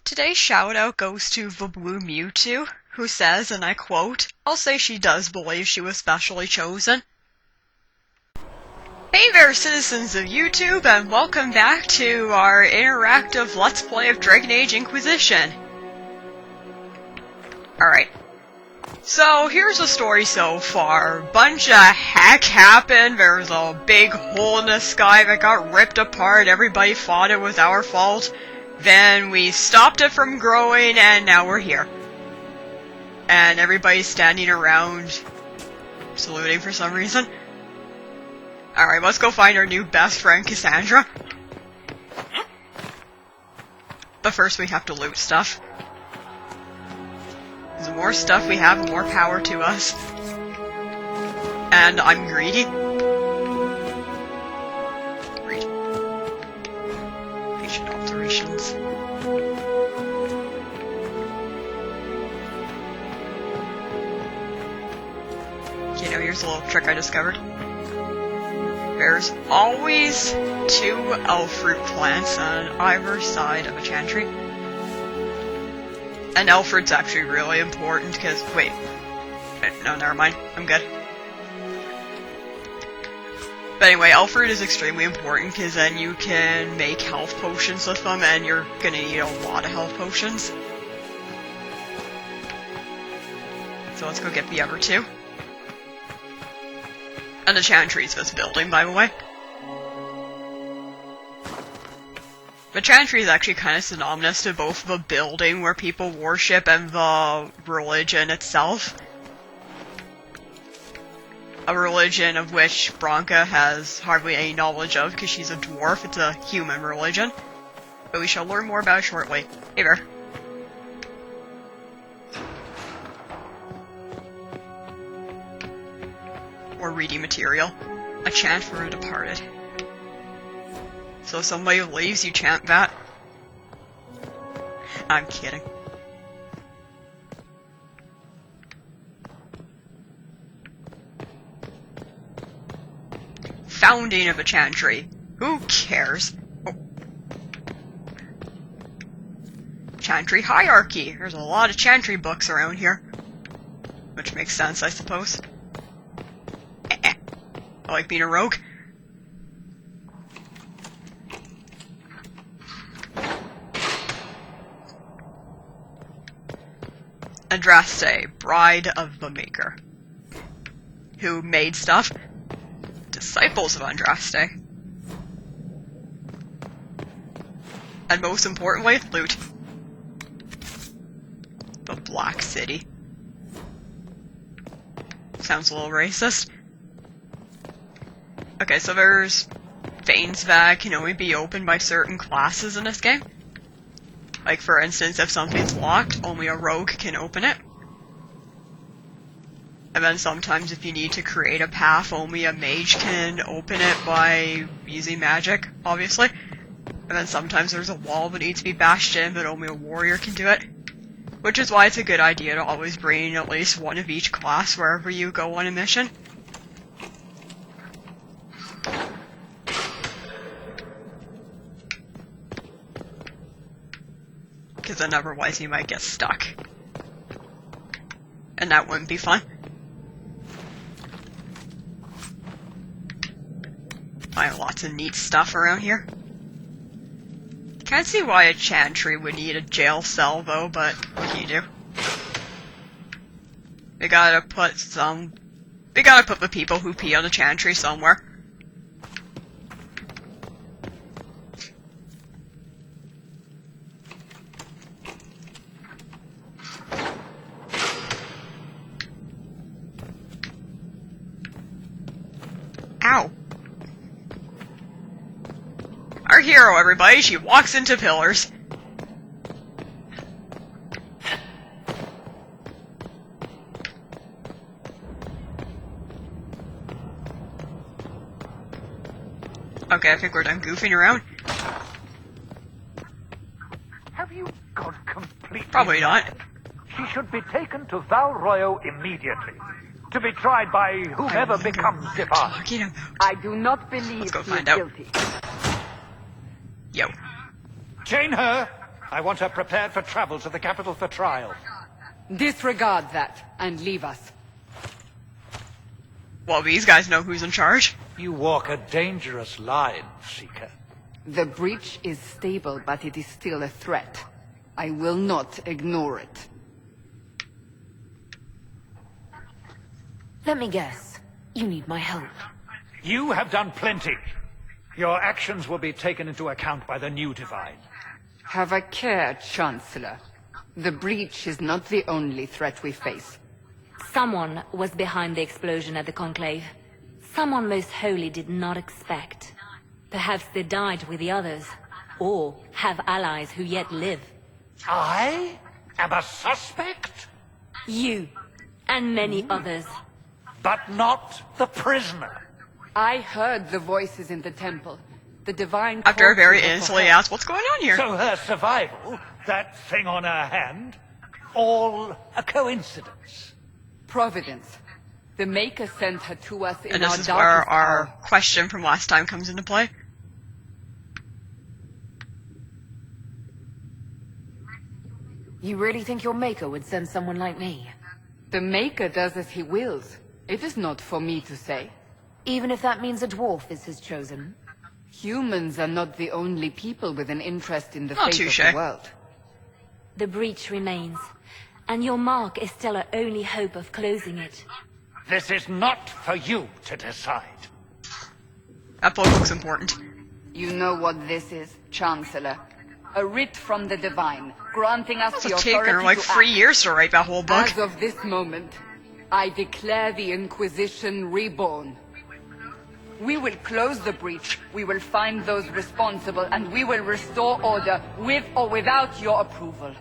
Today's shout-out goes to the Blue Mewtwo, who says, and I quote, "I'll say she does believe she was specially chosen." Hey there, citizens of YouTube, and welcome back to our interactive Let's Play of Dragon Age Inquisition. Alright. So, here's the story so far. Bunch of heck happened, there was a big hole in the sky that got ripped apart, everybody thought it was our fault. Then we stopped it from growing, and now we're here. And everybody's standing around, saluting for some reason. Alright, let's go find our new best friend, Cassandra. But first we have to loot stuff. The more stuff we have, the more power to us. And I'm greedy. Patient alterations. You know, here's a little trick I discovered. There's always 2 elf fruit plants on either side of a chantry. And elf fruit's actually really important because, wait. No, never mind. I'm good. But anyway, elf fruit is extremely important because then you can make health potions with them and you're gonna need a lot of health potions. So let's go get the other 2. And the chantry's this building, by the way. The chantry is actually kind of synonymous to both the building where people worship and the religion itself. A religion of which Branka has hardly any knowledge of because she's a dwarf. It's a human religion. But we shall learn more about it shortly. Hey there. Or reading material. A chant for a departed. So if somebody leaves, you chant that? I'm kidding. Founding of a chantry. Who cares? Oh. Chantry hierarchy. There's a lot of chantry books around here. Which makes sense, I suppose. I like being a rogue. Andraste, Bride of the Maker. Who made stuff? Disciples of Andraste. And most importantly, loot. The Black City. Sounds a little racist. Okay, so there's veins that can only be opened by certain classes in this game. Like, for instance, if something's locked, only a rogue can open it. And then sometimes if you need to create a path, only a mage can open it by using magic, obviously. And then sometimes there's a wall that needs to be bashed in, but only a warrior can do it. Which is why it's a good idea to always bring at least one of each class wherever you go on a mission. Because then otherwise you might get stuck. And that wouldn't be fun. Find lots of neat stuff around here. Can't see why a chantry would need a jail cell though, but what can you do? They gotta put the people who pee on the chantry somewhere. Ow. Our hero, everybody, she walks into pillars. Okay, I think we're done goofing around. Have you gone completely Probably not. mad? She should be taken to Val Royo immediately, to be tried by whomever becomes departed. Talking about. I do not believe Let's go he find is out. guilty. Yo. Chain her I want her prepared for travel to the capital for trial. Disregard that, and leave us. Well, these guys know who's in charge. You walk a dangerous line, Seeker. The breach is stable, but it is still a threat. I will not ignore it. Let me guess. You need my help. You have done plenty. Your actions will be taken into account by the new Divine. Have a care, Chancellor. The breach is not the only threat we face. Someone was behind the explosion at the Conclave. Someone most holy did not expect. Perhaps they died with the others, or have allies who yet live. I am a suspect? You, and many others. But not the prisoner. I heard the voices in the temple. The Divine... After I very called to her innocently for help. asked, what's going on here? So her survival, that thing on her hand, all a coincidence. Providence. The Maker sent her to us in And our this is where darkest our hour. question from last time comes into play. You really think your Maker would send someone like me? The Maker does as he wills. It is not for me to say. Even if that means a dwarf is his chosen? Humans are not the only people with an interest in the Oh, fate touche. of the world. The breach remains, and your mark is still our only hope of closing it. This is not for you to decide. That book looks important. You know what this is, Chancellor. A writ from the Divine, granting us It's the taken authority her like to 3 act. years to write that whole book. As of this moment, I declare the Inquisition reborn. We will close the breach, we will find those responsible, and we will restore order, with or without your approval.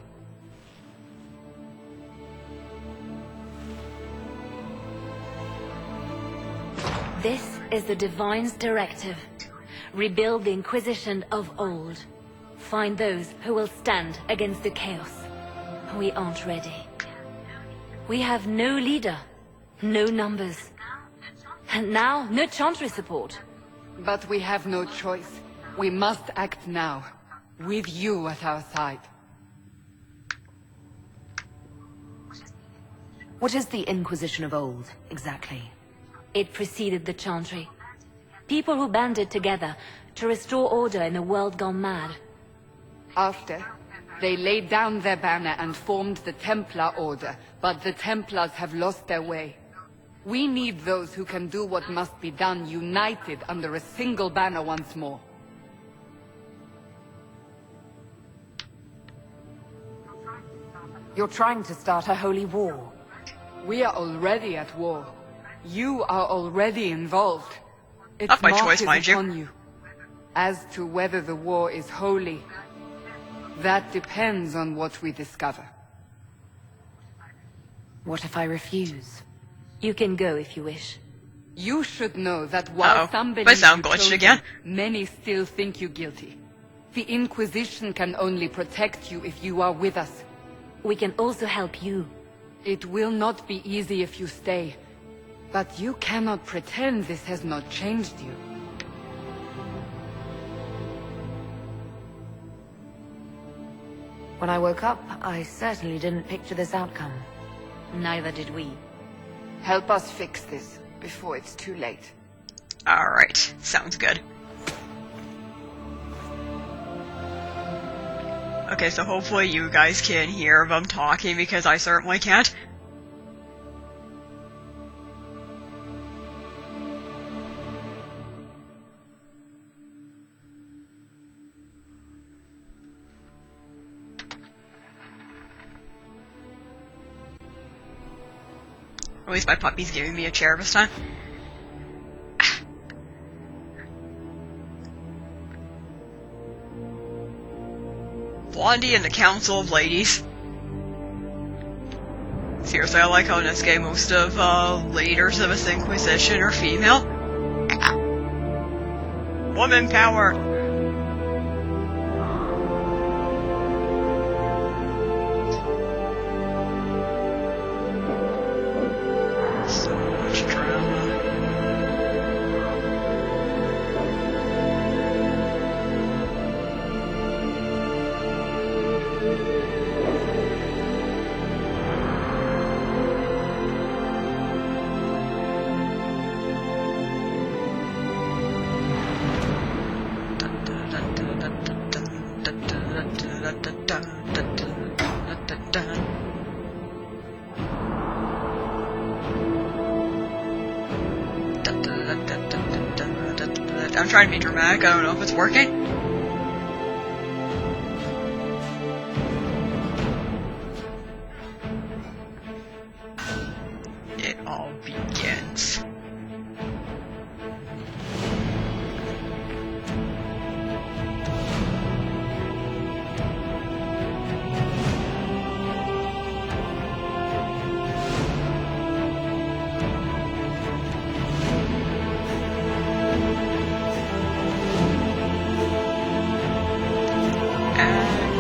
This is the Divine's directive. Rebuild the Inquisition of old. Find those who will stand against the chaos. We aren't ready. We have no leader, no numbers. And now, no Chantry support. But we have no choice. We must act now, with you at our side. What is the Inquisition of old, exactly? It preceded the Chantry. People who banded together to restore order in a world gone mad. After, they laid down their banner and formed the Templar Order, but the Templars have lost their way. We need those who can do what must be done, united under a single banner once more. You're trying to start a holy war. We are already at war. You are already involved. Its Not by mark choice, is mind you. upon you. As to whether the war is holy, that depends on what we discover. What if I refuse? You can go if you wish. You should know that while Uh-oh. some My believe sound you glitched chosen, again. many still think you guilty. The Inquisition can only protect you if you are with us. We can also help you. It will not be easy if you stay, but you cannot pretend this has not changed you. When I woke up, I certainly didn't picture this outcome. Neither did we. Help us fix this before it's too late. Alright, sounds good. Okay, so hopefully you guys can hear them talking, because I certainly can't. At least my puppy's giving me a chair this time. Blondie and the Council of Ladies. Seriously, I like how in this game most of leaders of this Inquisition are female. Woman power! So much drama. I'm trying to be dramatic, I don't know if it's working. It all begins.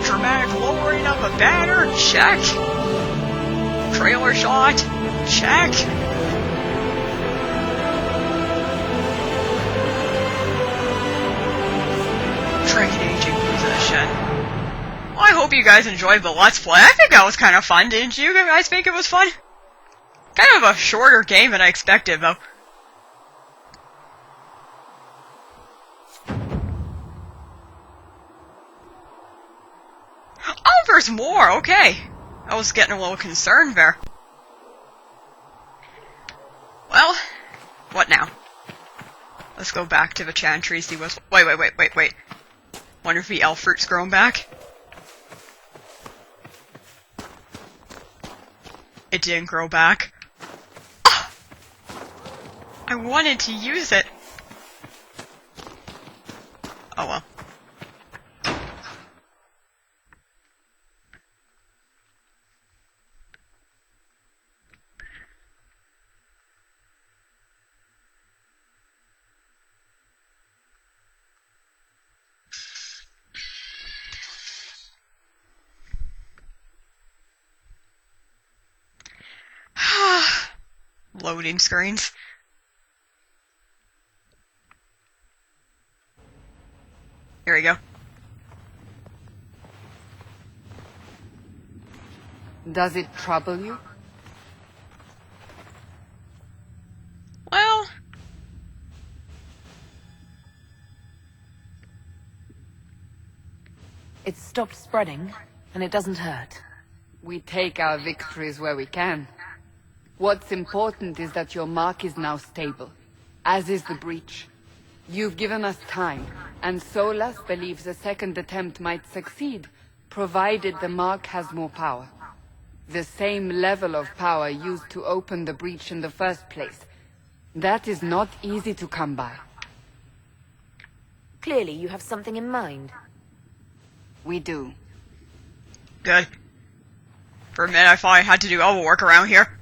Dramatic lowering of a banner, check. Trailer shot, check. Trinket aging position. Well, I hope you guys enjoyed the Let's Play. I think that was kind of fun, didn't you guys think it was fun? Kind of a shorter game than I expected, though. Oh, there's more, okay. I was getting a little concerned there. Well, what now? Let's go back to the chantry, see what's... Wait. Wonder if the elf fruit's grown back? It didn't grow back. Oh! I wanted to use it. Oh well. Loading screens. Here we go. Does it trouble you? Well... It's stopped spreading, and it doesn't hurt. We take our victories where we can. What's important is that your mark is now stable, as is the breach. You've given us time, and Solas believes a second attempt might succeed, provided the mark has more power. The same level of power used to open the breach in the first place. That is not easy to come by. Clearly, you have something in mind. We do. Good. For a minute I thought I had to do all the work around here.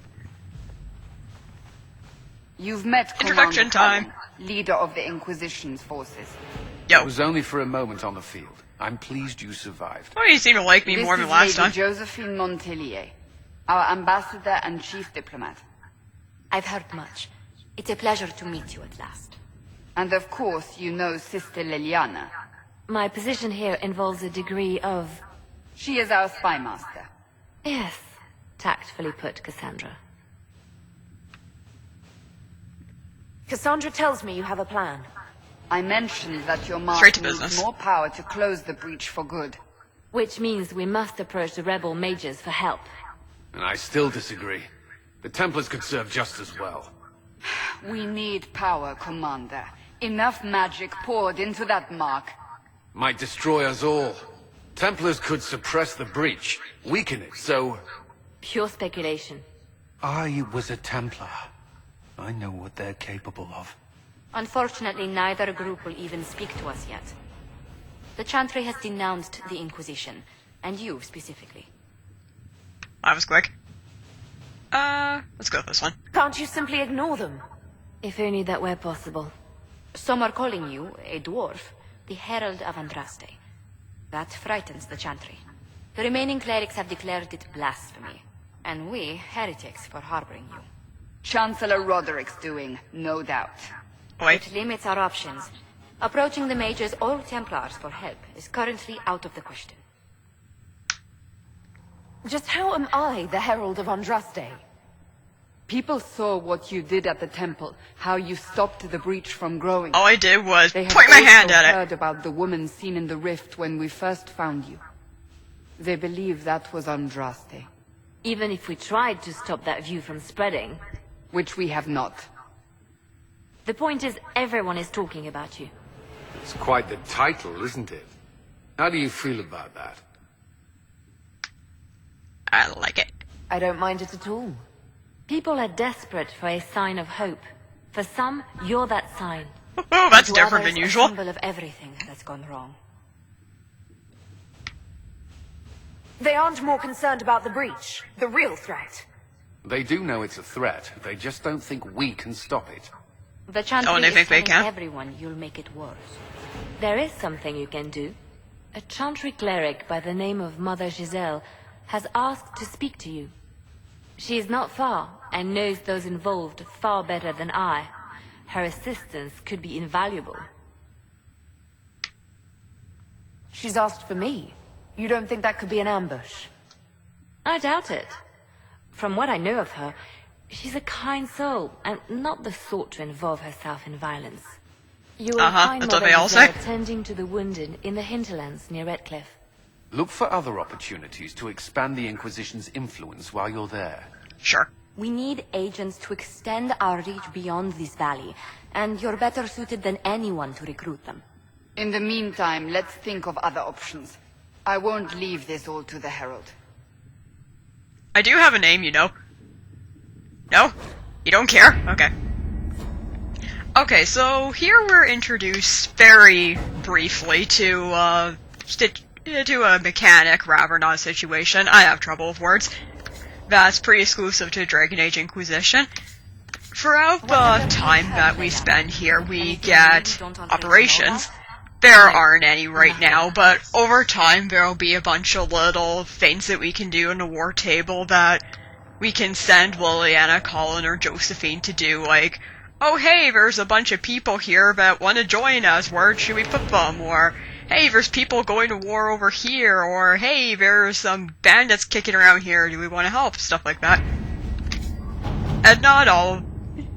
You've met Introduction Commander time. Cullen, leader of the Inquisition's forces. Yo. It was only for a moment on the field. I'm pleased you survived. Why do you seem to like me This more than is last Lady time? Josephine Montellier, our ambassador and chief diplomat. I've heard much. It's a pleasure to meet you at last. And of course, you know Sister Liliana. My position here involves a degree of... She is our spy master. Yes, tactfully put, Cassandra. Cassandra tells me you have a plan. I mentioned that your mark Straight to needs business. more power to close the breach for good. Which means we must approach the rebel mages for help. And I still disagree. The Templars could serve just as well. We need power, Commander. Enough magic poured into that mark. Might destroy us all. Templars could suppress the breach, weaken it, so... Pure speculation. I was a Templar. I know what they're capable of. Unfortunately, neither group will even speak to us yet. The Chantry has denounced the Inquisition, and you specifically. That was quick. Let's go with this one. Can't you simply ignore them? If only that were possible. Some are calling you, a dwarf, the Herald of Andraste. That frightens the Chantry. The remaining clerics have declared it blasphemy, and we, heretics, for harboring you. Chancellor Roderick's doing, no doubt. Wait. It limits our options. Approaching the mages or Templars for help is currently out of the question. Just how am I the Herald of Andraste? People saw what you did at the temple, how you stopped the breach from growing. All I did was They have point my hand also at it. heard about the woman seen in the rift when we first found you. They believe that was Andraste, Even if we tried to stop that view from spreading, which we have not. the point is everyone is talking about you. It's quite the title, isn't it? How do you feel about that? I like it. I don't mind it at all. People are desperate for a sign of hope. For some, you're that sign. Oh, that's To different others, than a usual. symbol of everything that's gone wrong. They aren't more concerned about the breach, the real threat. They do know it's a threat. They just don't think we can stop it. The chantry Oh, and they is think they telling can? everyone you'll make it worse. There is something you can do. A chantry cleric by the name of Mother Giselle has asked to speak to you. She is not far, and knows those involved far better than I. Her assistance could be invaluable. She's asked for me. You don't think that could be an ambush? I doubt it. From what I know of her, she's a kind soul, and not the sort to involve herself in violence. You will find that's what Mother they all Giselle say. tending to the wounded in the hinterlands near Redcliffe. Look for other opportunities to expand the Inquisition's influence while you're there. Sure. We need agents to extend our reach beyond this valley, and you're better suited than anyone to recruit them. In the meantime, let's think of other options. I won't leave this all to the Herald. I do have a name, you know. No? You don't care? Okay. Okay, so here we're introduced very briefly to a mechanic, rather not a situation. I have trouble with words. That's pretty exclusive to Dragon Age Inquisition. Throughout the time that we spend here, we get operations. There aren't any right now, but over time there'll be a bunch of little things that we can do in the war table that we can send Liliana, Colin, or Josephine to do, like, oh hey, there's a bunch of people here that want to join us, where should we put them? Or, hey, there's people going to war over here, or hey, there's some bandits kicking around here, do we want to help? Stuff like that. And not all,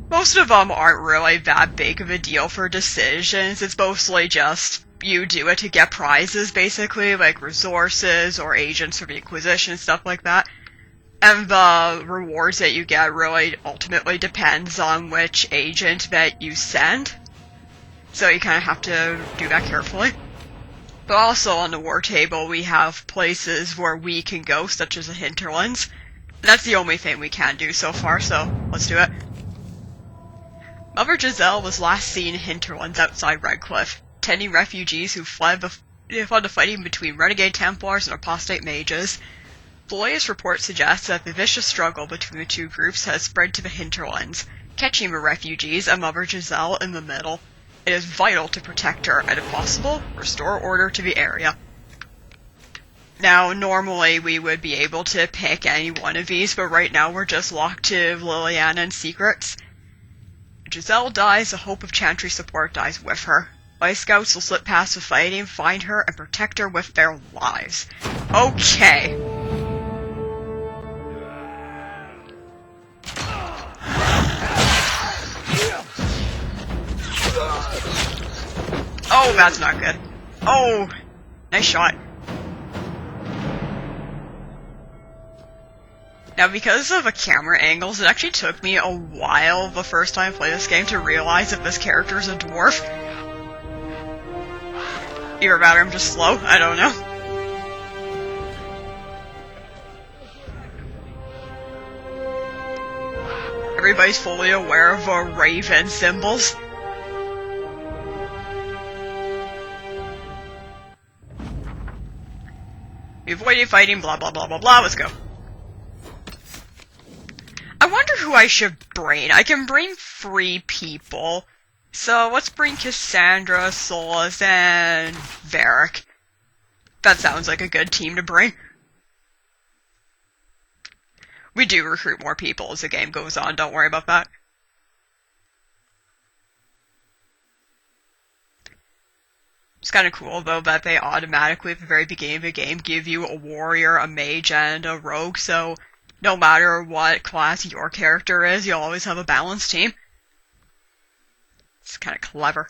most of them aren't really that big of a deal for decisions. It's mostly just you do it to get prizes, basically, like resources or agents for the Inquisition, stuff like that. And the rewards that you get really ultimately depends on which agent that you send. So you kind of have to do that carefully. But also on the war table we have places where we can go, such as the hinterlands. That's the only thing we can do so far, so let's do it. Mother Giselle was last seen in hinterlands outside Redcliffe, tending refugees who fled the fighting between renegade Templars and apostate mages. The latest report suggests that the vicious struggle between the two groups has spread to the hinterlands, catching the refugees and Mother Giselle in the middle. It is vital to protect her and, if possible, restore order to the area. Now, normally we would be able to pick any one of these, but right now we're just locked to Liliana and Secrets. If Giselle dies, the hope of Chantry support dies with her. My scouts will slip past the fighting, find her, and protect her with their lives. Okay. Oh, that's not good. Oh, nice shot. Now, because of the camera angles, it actually took me a while the first time I played this game to realize that this character is a dwarf. Either that or I'm just slow, I don't know. Everybody's fully aware of the raven symbols. We avoided fighting, blah blah blah blah blah, let's go. I wonder who I should bring. I can bring 3 people. So let's bring Cassandra, Solus, and Varric. That sounds like a good team to bring. We do recruit more people as the game goes on, don't worry about that. It's kind of cool, though, that they automatically, at the very beginning of the game, give you a warrior, a mage, and a rogue, so no matter what class your character is, you'll always have a balanced team. It's kind of clever.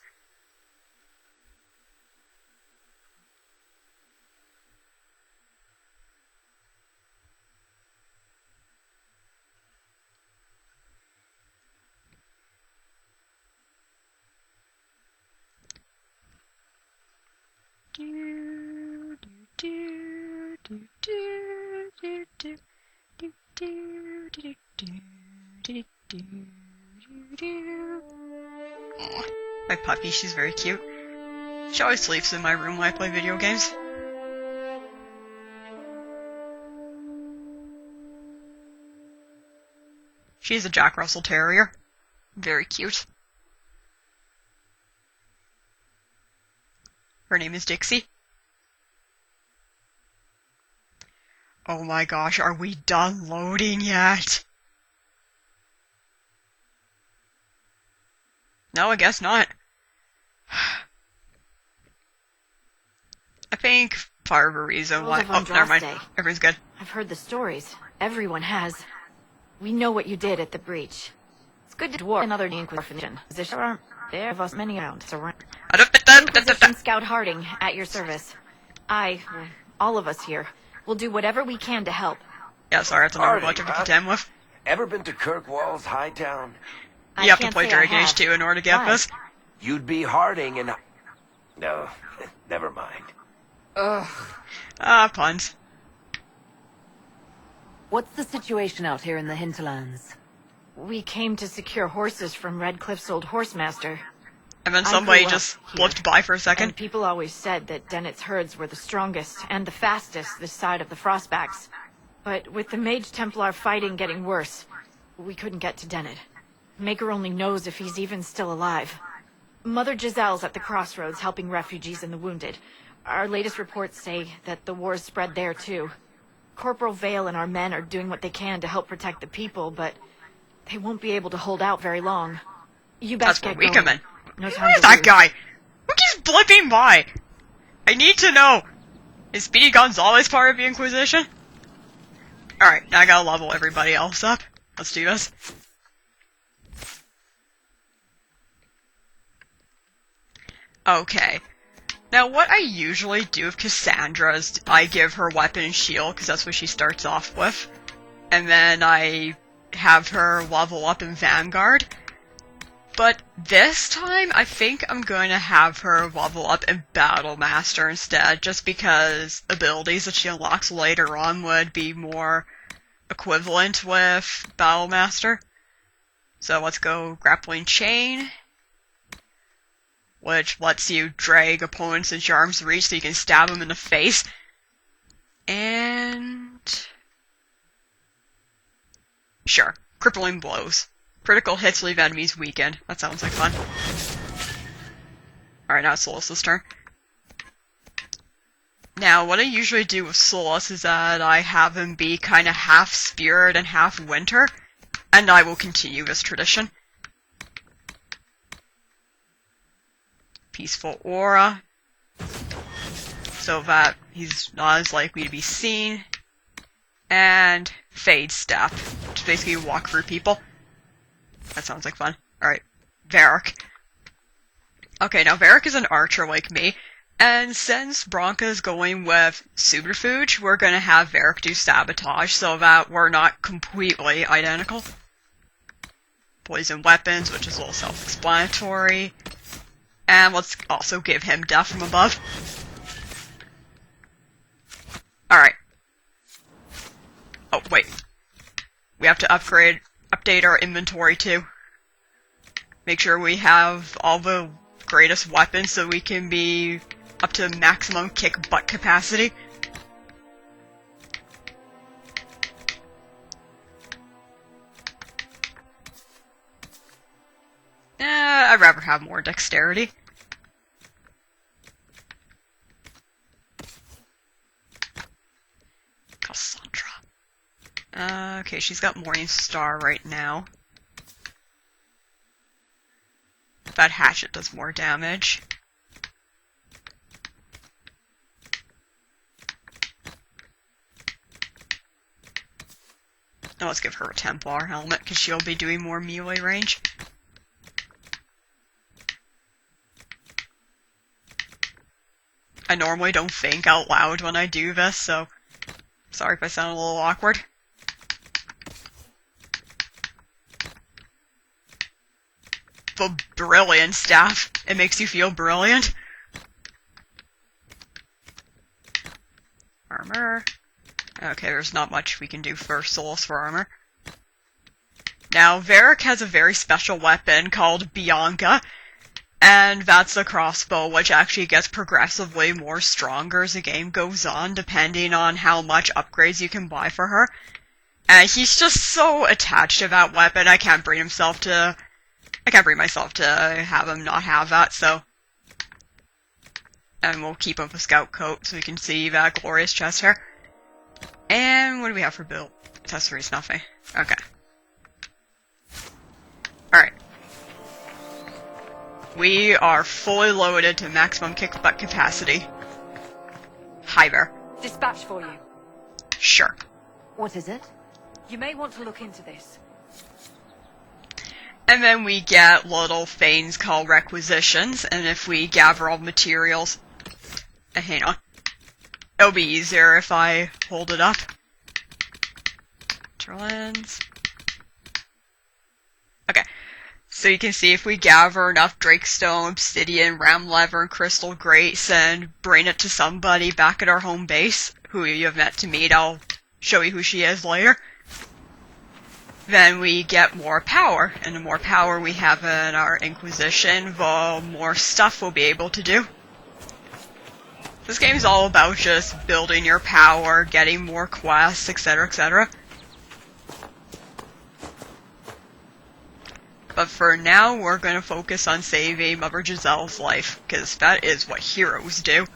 My puppy, she's very cute. She always sleeps in my room when I play video games. She's a Jack Russell Terrier. Very cute. Her name is Dixie. Oh my gosh, are we done loading yet? No, I guess not. I think Fire of Ariza. Oh, never mind. Everything's good. I've heard the stories. Everyone has. We know what you did at the breach. It's good to dwarf another Inquisition. There aren't there of us many around. Inquisition Scout Harding, at your service. All of us here, will do whatever we can to help. Yeah, sorry, that's another bunch to contend with. Ever been to Kirkwall's Hightown? You have to play Dragon Age 2 in order to get this. You'd be Harding and... No, never mind. Ugh. Puns. What's the situation out here in the hinterlands? We came to secure horses from Redcliffe's old horsemaster. And then somebody just flipped by for a second. And people always said that Dennett's herds were the strongest and the fastest this side of the Frostbacks. But with the Mage Templar fighting getting worse, we couldn't get to Dennett. Maker only knows if he's even still alive. Mother Giselle's at the crossroads helping refugees and the wounded. Our latest reports say that the war's spread there too. Corporal Vale and our men are doing what they can to help protect the people, but they won't be able to hold out very long. You best get going. That's where we come in. No time Who is that guy? Who keeps blipping by? I need to know. Is Speedy Gonzalez part of the Inquisition? Alright, now I gotta level everybody else up. Let's do this. Okay. Now, what I usually do with Cassandra is I give her weapon and shield, because that's what she starts off with. And then I have her level up in Vanguard. But this time, I think I'm going to have her level up in Battle Master instead, just because abilities that she unlocks later on would be more equivalent with Battle Master. So let's go Grappling Chain, which lets you drag opponents into your arm's reach so you can stab them in the face. And... sure, Crippling Blows. Critical hits leave enemies weakened. That sounds like fun. Alright, now it's Solus's turn. Now, what I usually do with Solus is that I have him be kind of half Spirit and half Winter, and I will continue this tradition. Peaceful Aura, so that he's not as likely to be seen. And Fade Step, which basically walk through people. That sounds like fun. Alright, Varric. Okay, now Varric is an archer like me, and since Bronca's going with Subterfuge, we're gonna have Varric do Sabotage so that we're not completely identical. Poison Weapons, which is a little self-explanatory. And let's also give him Death from Above. Alright. Oh, wait. We have to update our inventory too. Make sure we have all the greatest weapons so we can be up to maximum kick butt capacity. I'd rather have more dexterity. Cassandra. Okay, she's got Morning Star right now. That hatchet does more damage. Now let's give her a Templar helmet, because she'll be doing more melee range. I normally don't think out loud when I do this, so sorry if I sound a little awkward. The brilliant staff. It makes you feel brilliant. Armor. Okay, there's not much we can do for souls for armor. Now, Varric has a very special weapon called Bianca, and that's a crossbow, which actually gets progressively more stronger as the game goes on, depending on how much upgrades you can buy for her. And he's just so attached to that weapon, I can't bring myself to have him not have that, so. And we'll keep him a scout coat so we can see that glorious chest hair. And what do we have for build? Accessories, nothing. Okay. Alright. We are fully loaded to maximum kick-butt capacity. Hi there. Dispatch for you. Sure. What is it? You may want to look into this. And then we get little things called requisitions, and if we gather all the materials... hang on. It'll be easier if I hold it up. Lens. Okay. So you can see if we gather enough Drakestone, Obsidian, Ram Leather, and Crystal Grates and bring it to somebody back at our home base, who you have met to meet, I'll show you who she is later. Then we get more power, and the more power we have in our Inquisition, the more stuff we'll be able to do. This game's all about just building your power, getting more quests, etc., etc. But for now, we're gonna focus on saving Mother Giselle's life, because that is what heroes do.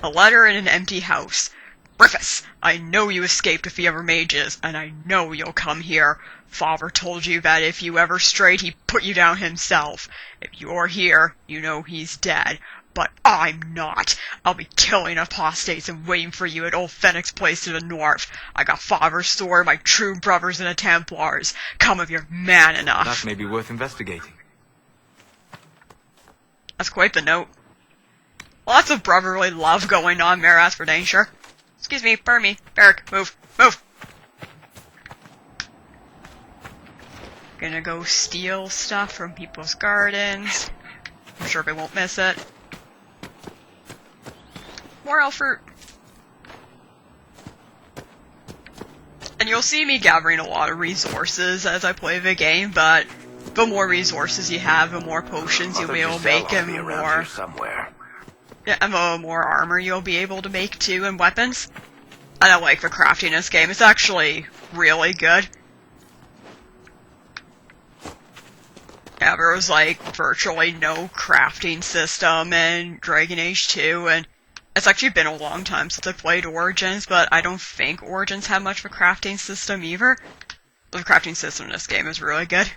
A letter in an empty house. Rufus, I know you escaped with the other mages, and I know you'll come here. Father told you that if you ever strayed, he'd put you down himself. If you're here, you know he's dead. But I'm not. I'll be killing apostates and waiting for you at old Fenix Place to the north. I got Father's sword, my true brothers and the Templars. Come if you're man enough. That may be worth investigating. That's quite the note. Lots of brotherly love going on there, as for danger. Excuse me, pardon me. Varric, move. Move! Gonna go steal stuff from people's gardens. I'm sure they won't miss it. More elf fruit. And you'll see me gathering a lot of resources as I play the game, but the more resources you have, the more potions you'll be able to make, and the more... Yeah, and the more armor you'll be able to make too, and weapons. And I like the crafting in this game. It's actually really good. Yeah, there was like virtually no crafting system in Dragon Age 2, and it's actually been a long time since I played Origins, but I don't think Origins had much of a crafting system either. The crafting system in this game is really good.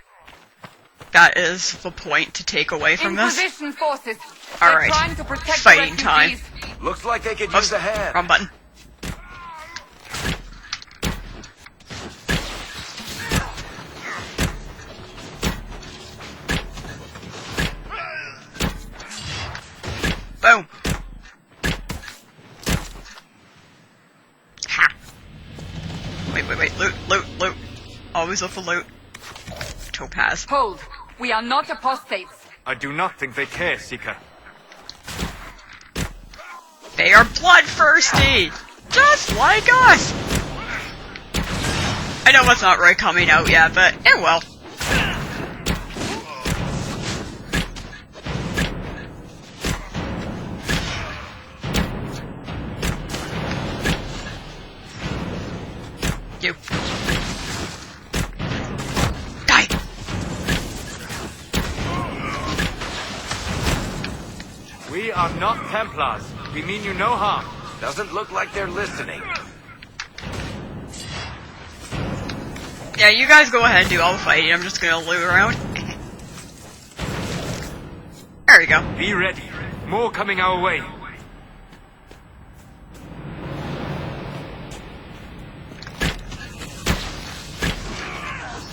That is the point to take away from this. Inquisition forces. Alright, Trying to protect fighting the time. refugees. Looks like they could use a hand. Wrong button. Boom. Ha. Wait. Loot. Always look for loot. Topaz. Hold. We are not apostates. I do not think they care, Seeker. They are bloodthirsty! Just like us! I know it's not really coming out yet, but it will. You. Die! We are not Templars. We mean you no harm. Doesn't look like they're listening. Yeah, you guys go ahead and do all the fighting. I'm just gonna loot around. There we go. Be ready. More coming our way.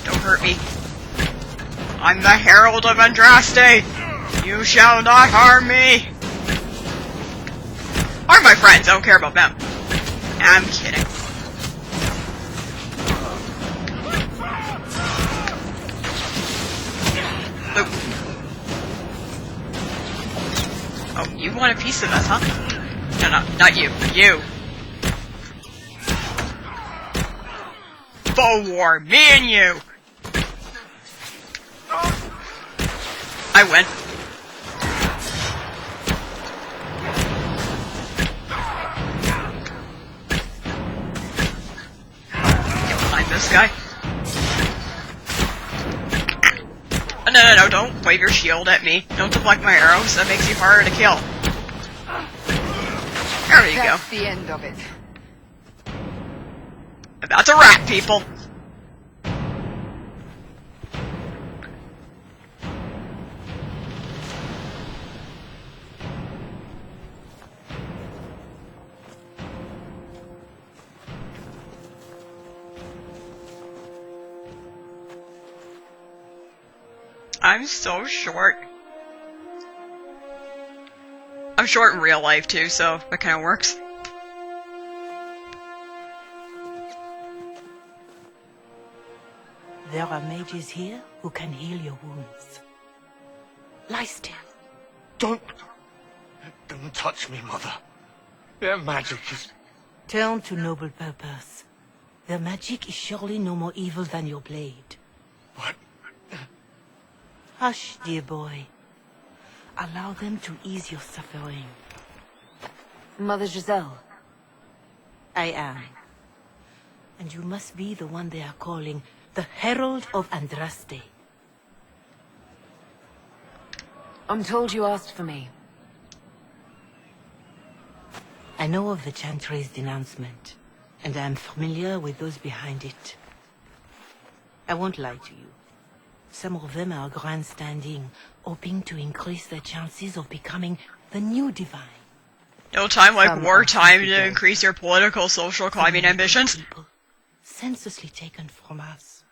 Don't hurt me. I'm the Herald of Andraste! You shall not harm me! Are my friends, I don't care about them. I'm kidding. Oop. Oh, you want a piece of us, huh? No, not you. You! Bow War, me and you! I win. Get behind this guy. No, don't wave your shield at me. Don't deflect my arrows, that makes you harder to kill. There you go. That's the end of it. That's a wrap, people. I'm so short. I'm short in real life too, so that kind of works. There are mages here who can heal your wounds. Lie still. Don't touch me, Mother. Their magic is... Turn to noble purpose. Their magic is surely no more evil than your blade. What? Hush, dear boy. Allow them to ease your suffering. Mother Giselle. I am. And you must be the one they are calling the Herald of Andraste. I'm told you asked for me. I know of the Chantry's denouncement, and I am familiar with those behind it. I won't lie to you. Some of them are grandstanding, hoping to increase their chances of becoming the new divine. No time like Some wartime are to increase your political, social, climbing ambitions. People, senselessly taken from us.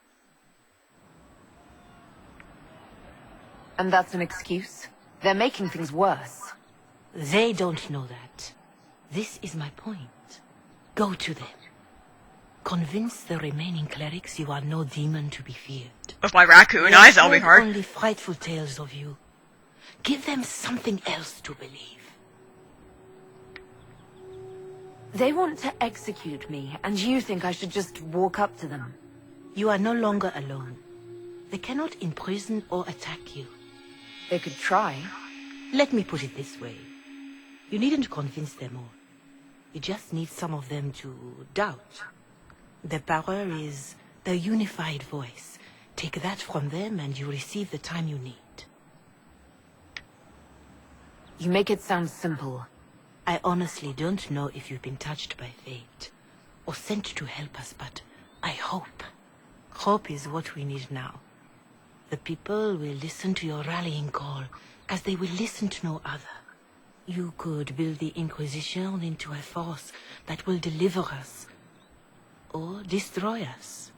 And that's an excuse? They're making things worse. They don't know that. This is my point. Go to them. Convince the remaining clerics you are no demon to be feared. With my raccoon eyes, that'll be They've hard. heard only frightful tales of you. Give them something else to believe. They want to execute me, and you think I should just walk up to them? You are no longer alone. They cannot imprison or attack you. They could try. Let me put it this way. You needn't convince them all. You just need some of them to doubt. Their power is their unified voice. Take that from them and you receive the time you need. You make it sound simple. I honestly don't know if you've been touched by fate, or sent to help us, but I hope. Hope is what we need now. The people will listen to your rallying call, as they will listen to no other. You could build the Inquisition into a force that will deliver us, or destroy us.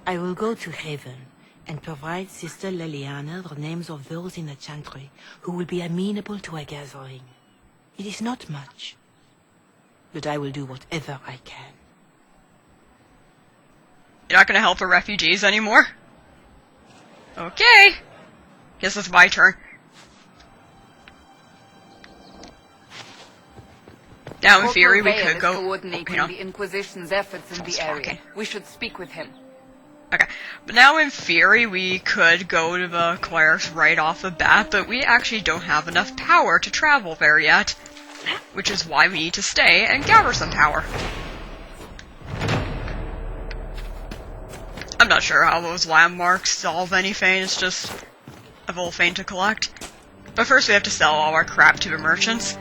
I will go to Haven, and provide Sister Leliana the names of those in the Chantry who will be amenable to a gathering. It is not much, but I will do whatever I can. You're not gonna help the refugees anymore? Okay. Guess it's my turn. Now, in theory, we could go... coordinating the Inquisition's efforts in the area. We should speak with him. Okay, but now in theory we could go to the clerics right off the bat, but we actually don't have enough power to travel there yet. Which is why we need to stay and gather some power. I'm not sure how those landmarks solve anything, it's just a little thing to collect. But first we have to sell all our crap to the merchants.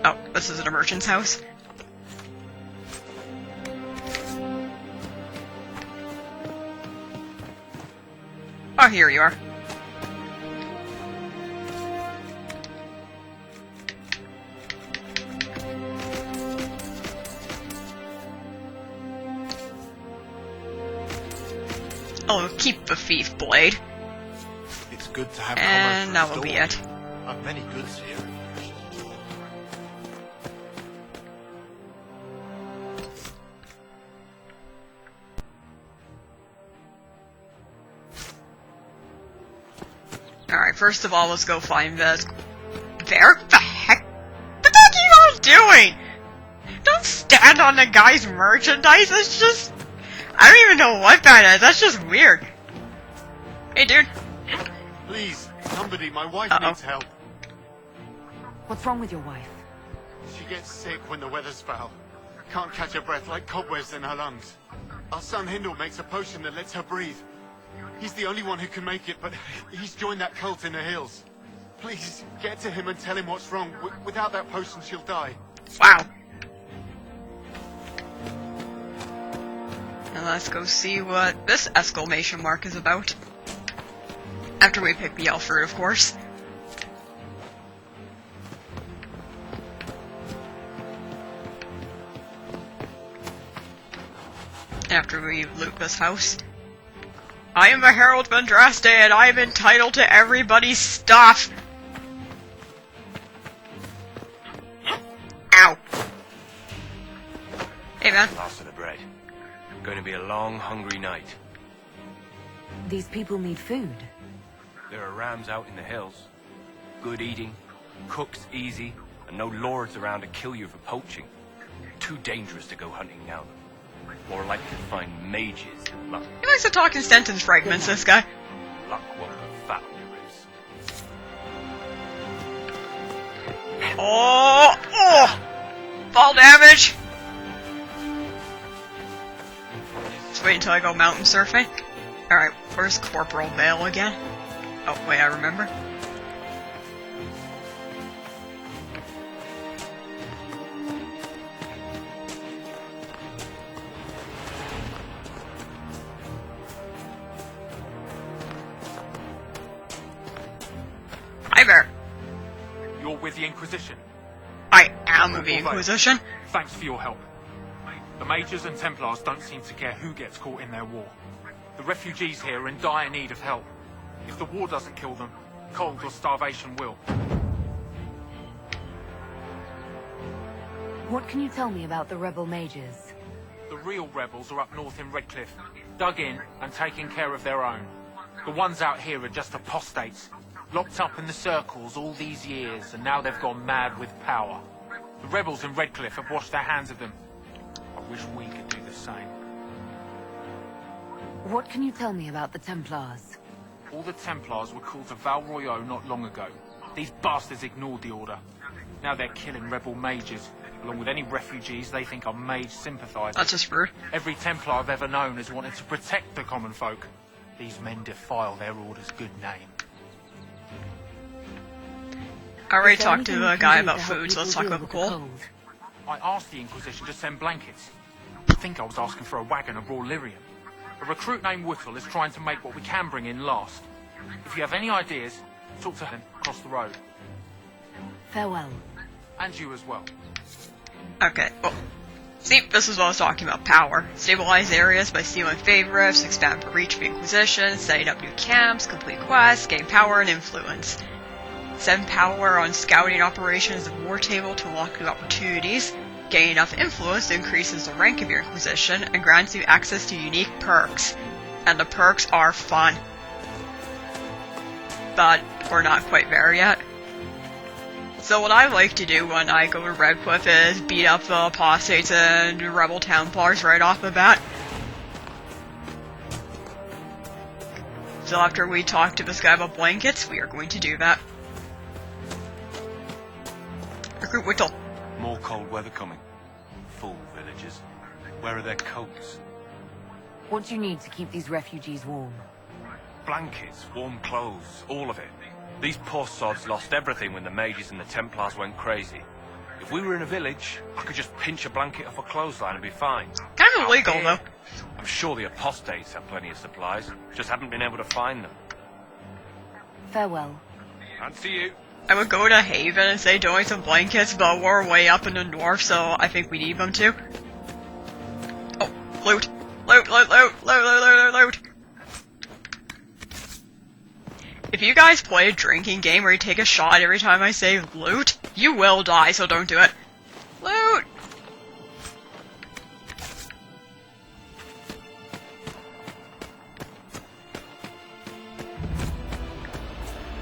Oh, this isn't a merchant's house. Oh, here you are. I'll keep the thief blade. It's good to have And that will be restored. it. I've many goods here. Alright, first of all, let's go find this. There? The heck? What the heck are you all doing? Don't stand on the guy's merchandise, it's just... I don't even know what that is, that's just weird. Hey, dude. Please, somebody, my wife needs help. What's wrong with your wife? She gets sick when the weather's foul. Can't catch her breath like cobwebs in her lungs. Our son Hindle makes a potion that lets her breathe. He's the only one who can make it, but he's joined that cult in the hills. Please, get to him and tell him what's wrong. Without that potion, she'll die. Wow. And let's go see what this exclamation mark is about. After we pick the elf fruit, of course. After we loot this house. I am the Herald Vendraste, and I am entitled to everybody's stuff! Ow! Hey, man. Last of the bread. Going to be a long, hungry night. These people need food. There are rams out in the hills. Good eating, cooks easy, and no lords around to kill you for poaching. Too dangerous to go hunting now. More likely to find mages than luck. He likes to talk in sentence fragments, this guy. Luck won't be found your ribs. Oh! Oh! Fall damage! Just wait until I go mountain surfing. Alright, where's Corporal Vale again? Oh, wait, I remember. Hi there. You're with the Inquisition. I am the Inquisition. Thanks for your help. The Mages and Templars don't seem to care who gets caught in their war. The refugees here are in dire need of help. If the war doesn't kill them, cold or starvation will. What can you tell me about the rebel mages? The real rebels are up north in Redcliffe, dug in and taking care of their own. The ones out here are just apostates, locked up in the circles all these years, and now they've gone mad with power. The rebels in Redcliffe have washed their hands of them. I wish we could do the same. What can you tell me about the Templars? All the Templars were called to Val Royeaux not long ago. These bastards ignored the order. Now they're killing rebel mages, along with any refugees they think are mage sympathizers. That's just rude. Every Templar I've ever known has wanted to protect the common folk. These men defile their order's good name. I already talked to the guy about food, so let's talk about the coal. I asked the Inquisition to send blankets. I think I was asking for a wagon of raw lyrium. A recruit named Whittle is trying to make what we can bring in last. If you have any ideas, talk to him across the road. Farewell. And you as well. Okay, well, see, this is what I was talking about, power. Stabilize areas by stealing favorites, expand the reach of the Inquisition, setting up new camps, complete quests, gain power and influence. Send power on scouting operations of War Table to unlock new opportunities. Gain enough influence increases the rank of your Inquisition and grants you access to unique perks. And the perks are fun. But we're not quite there yet. So what I like to do when I go to Redcliffe is beat up the apostates and rebel Templars right off the bat. So after we talk to this guy about blankets, we are going to do that. Recruit Whittle. More cold weather coming. Fool villagers. Where are their coats? What do you need to keep these refugees warm? Blankets, warm clothes, all of it. These poor sods lost everything when the mages and the Templars went crazy. If we were in a village, I could just pinch a blanket off a clothesline and be fine. Kind of illegal, though. I'm sure the apostates have plenty of supplies, just haven't been able to find them. Farewell. And to you. I would go to Haven and say donate some blankets, but we're way up in the north, so I think we need them too. Oh, loot! Loot, loot, loot, loot, loot, loot, loot! if you guys play a drinking game where you take a shot every time I say loot, you will die, so don't do it. Loot!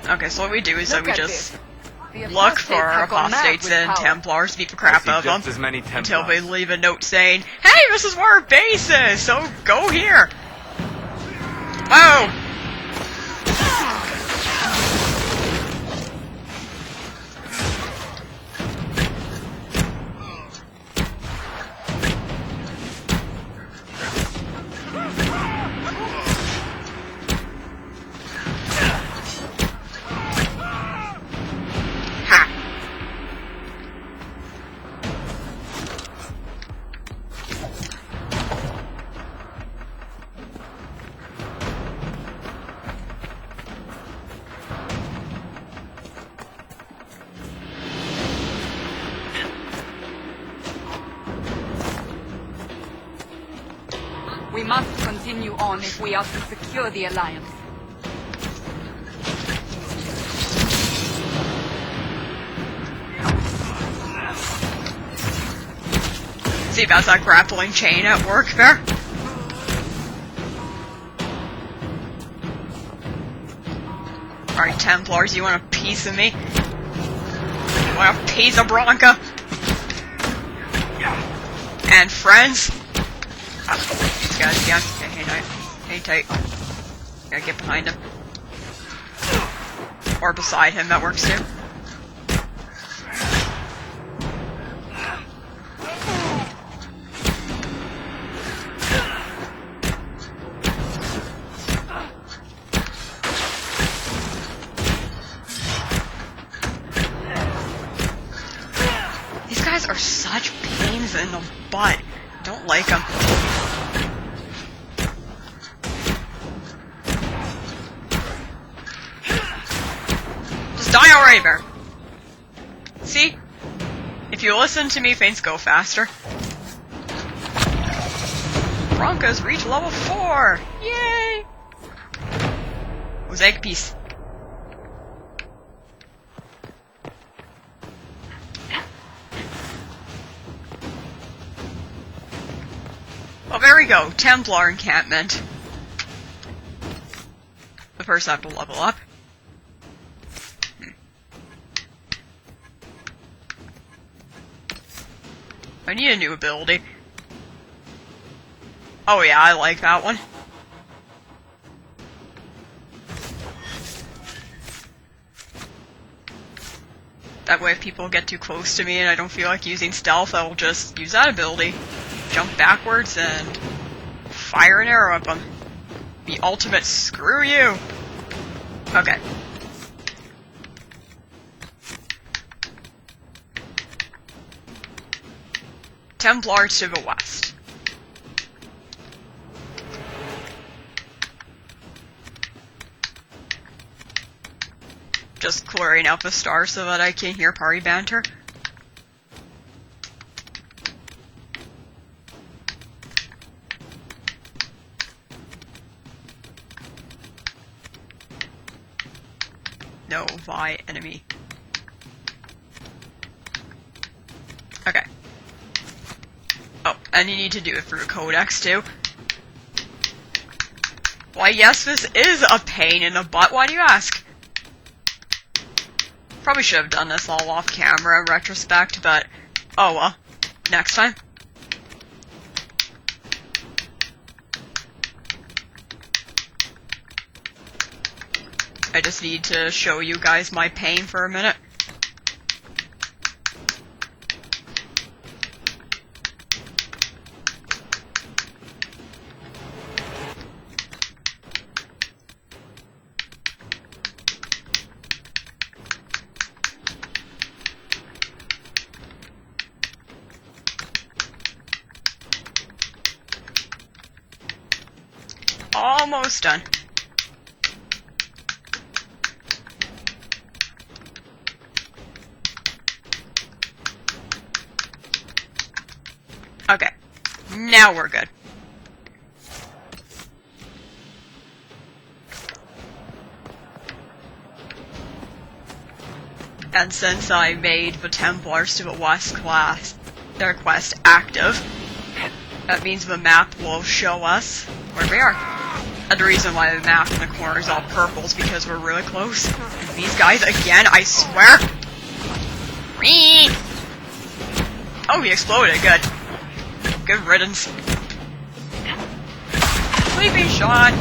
Okay, so what we do is that we just look for apostates and Templars, beat the crap out of them, until they leave a note saying, "Hey, this is where our base is, so go here!" Oh! We must continue on if we are to secure the Alliance. See, that's that grappling chain at work there. Alright, Templars, you want a piece of me? You want a piece of Bronca? And friends? These guys, yeah. Hang tight. Gotta get behind him. Or beside him, that works too. These guys are such pains in the butt. Don't like them. Just die already, Bear. See? If you listen to me, things go faster. Bronca's reach level 4! Yay! Mosaic piece. Well, there we go. Templar encampment. The first I have to level up. I need a new ability. Oh yeah, I like that one. That way if people get too close to me and I don't feel like using stealth, I'll just use that ability. Jump backwards and fire an arrow at them. The ultimate screw you! Okay. Templar to the west. Just clearing out the stars so that I can hear party banter. No, my enemy. Okay. Oh, and you need to do it through Codex too. Why, yes, this is a pain in the butt. Why do you ask? Probably should have done this all off camera in retrospect, but oh well. Next time. I just need to show you guys my pain for a minute. Almost done. Okay, now we're good. And since I made the Templars to the West class, their quest active, that means the map will show us where we are. And the reason why the map in the corner is all purple is because we're really close. And these guys, again, I swear! Whee! Oh, he exploded, good. Good riddance. Sleeping shot!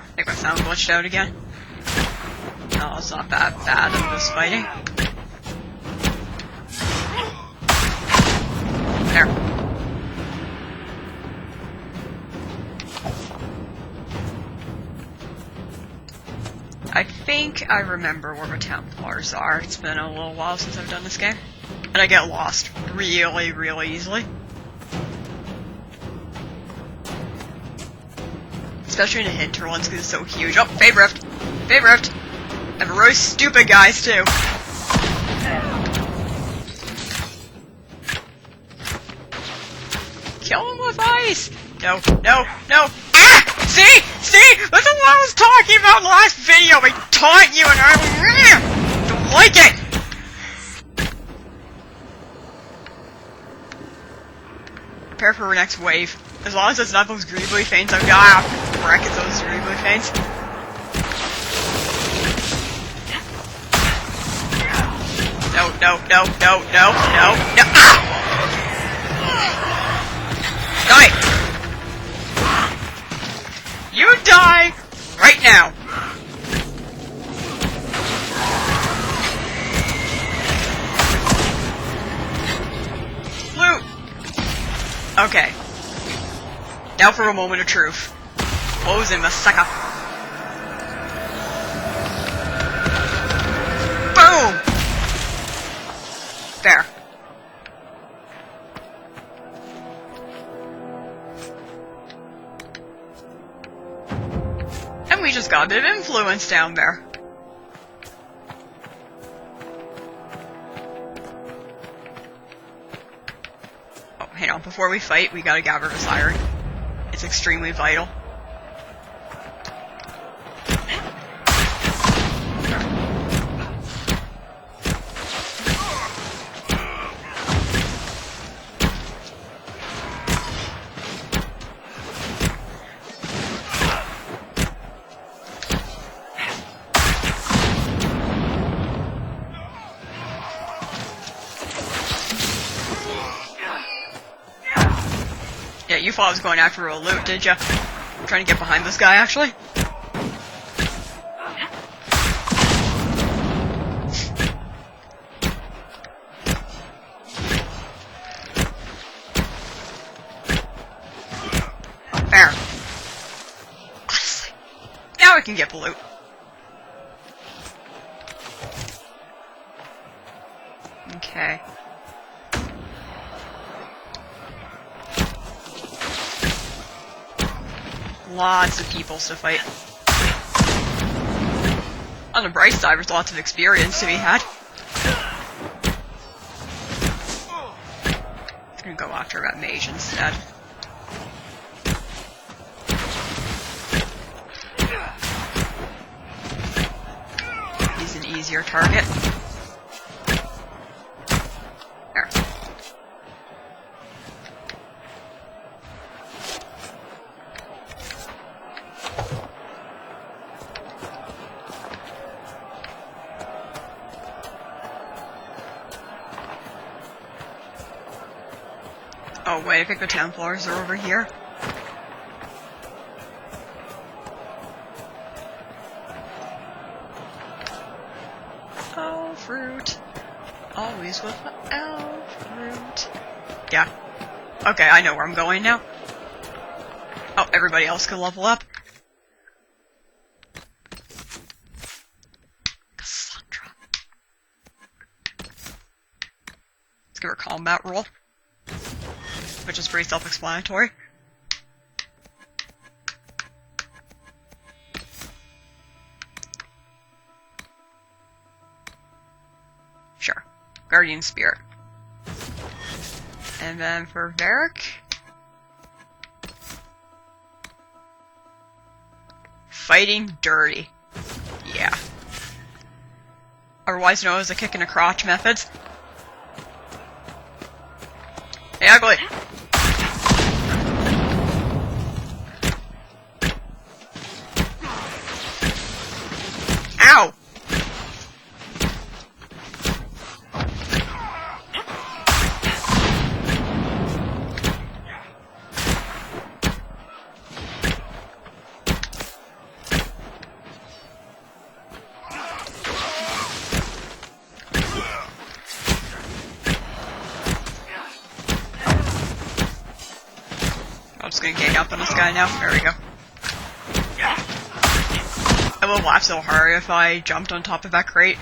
I think my sound glitched out again. No, it's not that bad of this fighting. There. I think I remember where the Templars are. It's been a little while since I've done this game. And I get lost really, really easily. Especially in the hinterlands because it's so huge. Oh, Fade Rift! Fade Rift! And really stupid guys too. Kill him with ice! No, no, no! Ah! See? See? That's what I was talking about in the last video! I taunt you and I don't like it! Prepare for the next wave. As long as it's not those greebly faints, I'm gonna wreck those greebly faints. No, no, no, no, no, no, no! Ah! Die! You die right now! Loot! Okay. Now for a moment of truth. Closing the sucker. Boom! There. And we just got a bit of influence down there. Oh, hang on, before we fight, we gotta gather this iron. It's extremely vital. Yeah, you thought I was going after a loot, did ya? I'm trying to get behind this guy, actually. There. Honestly. Now I can get the loot. Okay. Lots of peoples to fight. On the bright side, there's lots of experience to be had. I'm gonna go after that mage instead. He's an easier target. There. Oh wait, I think the Templars are over here. Oh, fruit. Always with the elf fruit. Yeah. Okay, I know where I'm going now. Oh, everybody else can level up. Cassandra. Let's give her a combat roll. Which is pretty self-explanatory. Guardian Spirit. And then for Varric... Fighting Dirty. Yeah. Otherwise known as the kick in the crotch methods. Hey, ugly! Ow! I'm just gonna gang up on this guy now. There we go. I would laugh so hard if I jumped on top of that crate.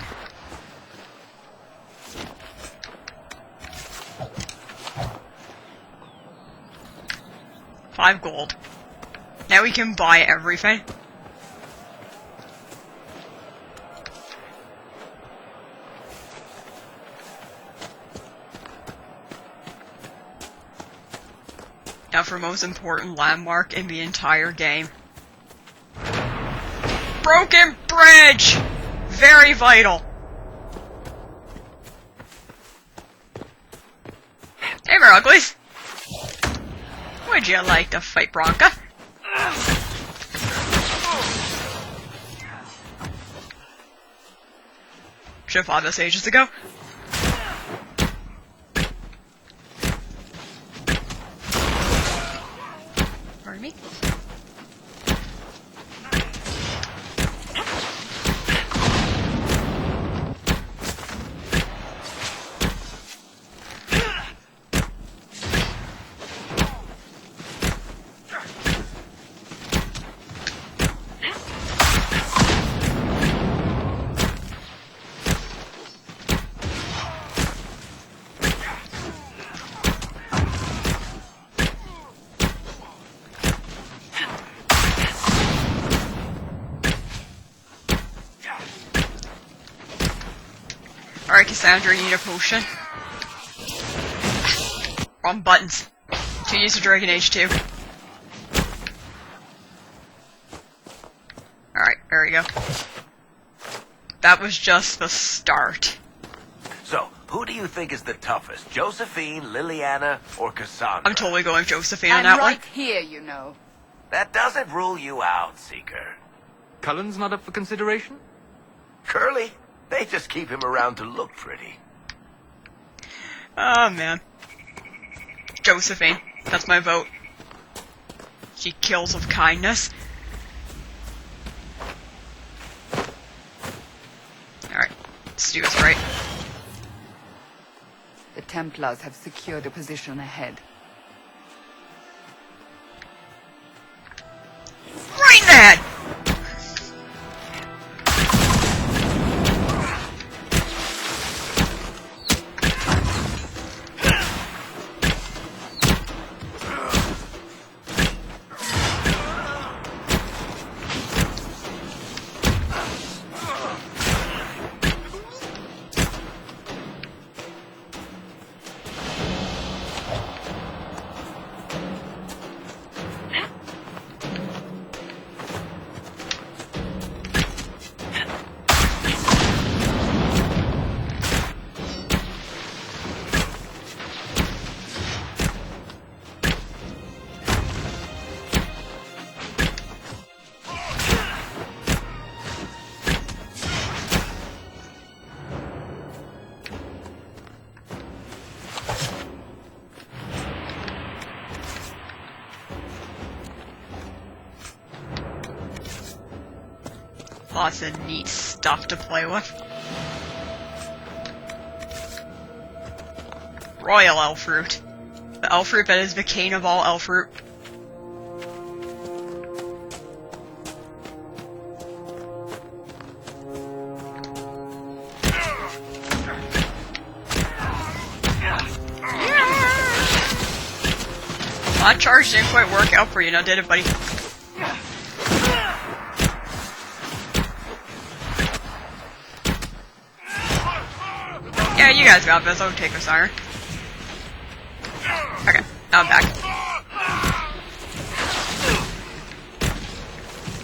$5 gold. Now we can buy everything. Now for most important landmark in the entire game. Broken bridge! Very vital. Hey there, uglies. Would you like to fight Bronca? Should've thought this ages ago. Pardon me? Alright, Cassandra, you need a potion. Wrong buttons. To use the Dragon Age 2. Alright, there we go. That was just the start. So, who do you think is the toughest? Josephine, Liliana, or Cassandra? I'm totally going Josephine on I'm that right one. here, you know. That doesn't rule you out, Seeker. Cullen's not up for consideration? Curly? They just keep him around to look pretty. Oh, man. Josephine. That's my vote. She kills with kindness. Alright, let's do this right. The Templars have secured a position ahead. Right in the head! Lots of neat stuff to play with. Royal Elfroot. The Elfroot that is the king of all Elfroot. That charge didn't quite work out for you now, did it, buddy? Yeah, you guys got this. I'll take this iron. Okay, now I'm back.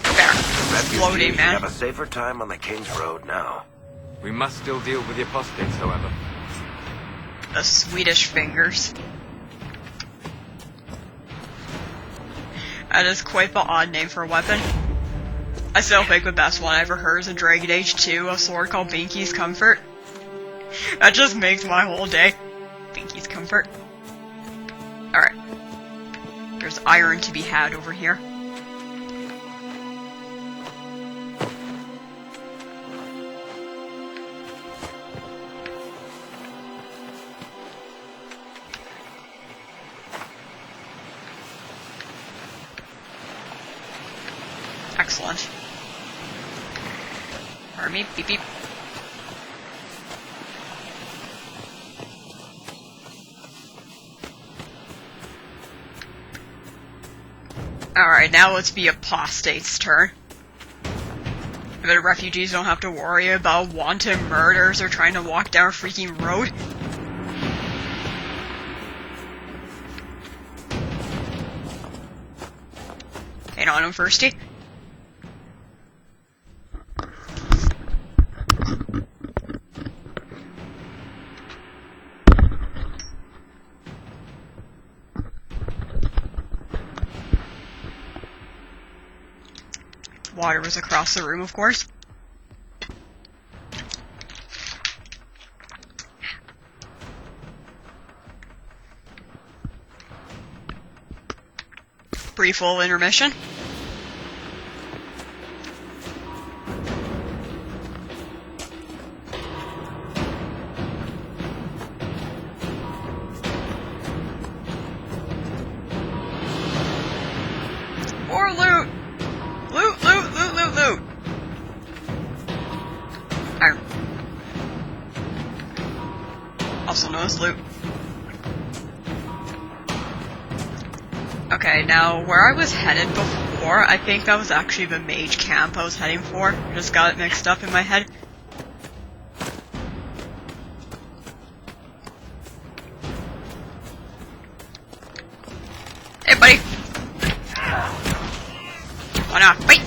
There. Exploding, man. Have a safer time on the King's Road now. We must still deal with the apostates, however. The Swedish fingers. That is quite the odd name for a weapon. I still think the best one I ever heard is in Dragon Age 2, a sword called Binky's Comfort. That just makes my whole day. Binky's Comfort. Alright. There's iron to be had over here. Excellent. Pardon me, beep beep. Alright, now let's be apostate's turn. The refugees don't have to worry about wanton murders or trying to walk down a freaking road. Hang on him firsty. Water was across the room, of course. Brief little intermission. More loot! Loot, loot, loot, loot, loot! Iron. Also known as loot. Okay, now where I was headed before, I think that was actually the mage camp I was heading for. Just got it mixed up in my head. Hey, buddy! Oh no, wait!